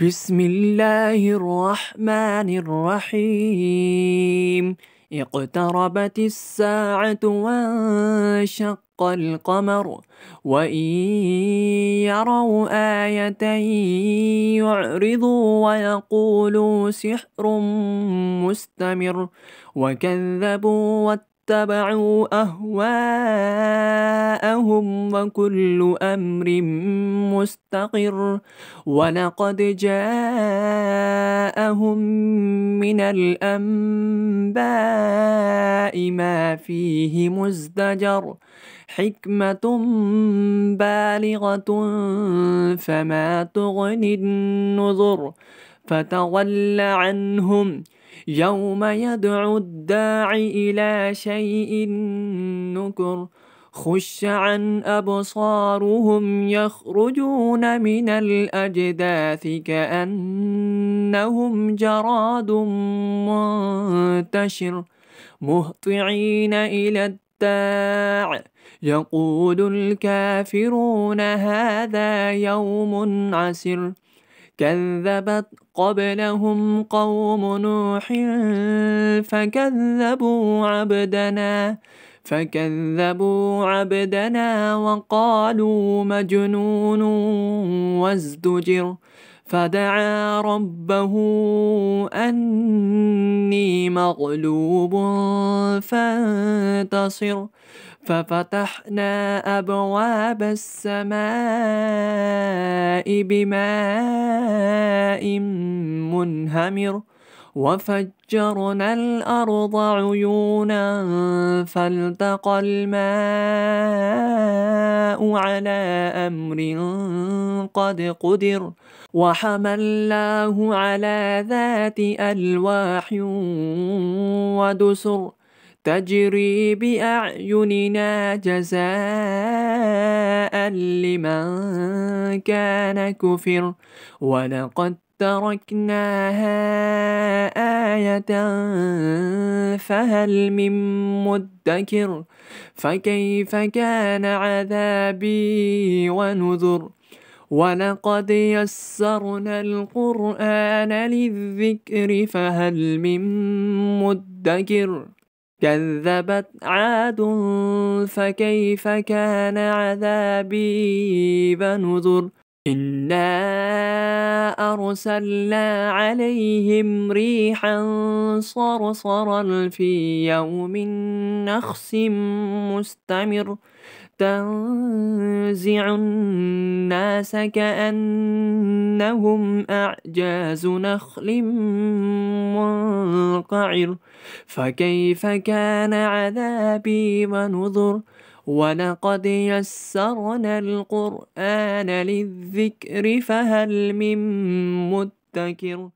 بسم الله الرحمن الرحيم. اقتربت الساعة وانشق القمر وإن يروا آية يعرضوا ويقولوا سحر مستمر وكذبوا واتبعوا أهواءهم وكل أمر مستقر ولقد جاءهم من الأنباء ما فيه مزدجر حكمة بالغة فما تغني النذر فتول عنهم يوم يدعو الداعي إلى شيء نكر خش عن أبصارهم يخرجون من الأجداث كأنهم جراد منتشر مهطعين إلى الداع يقول الكافرون هذا يوم عسر كذبت قبلهم قوم نوح فكذبوا عبدنا وقالوا مجنون وازدجر فدعا ربه أني مغلوب فانتصر ففتحنا أبواب السماء بماء منهمر وفجرنا الأرض عيونا فالتقى الماء على أمر قد قدر وحملناه على ذات ألواح ودسر تجري بأعيننا جزاء لمن كان كفر ولقد تركناها آية فهل من مدكر فكيف كان عذابي ونذر ولقد يسرنا القرآن للذكر فهل من مدكر كذبت عاد فكيف كان عذابي ونذر إنا أرسلنا عليهم ريحا صرصرا في يوم نحس مستمر تنزع الناس كأنهم أعجاز نخل منقعر فكيف كان عذابي ونذر ولقد يسرنا القرآن للذكر فهل من مدكر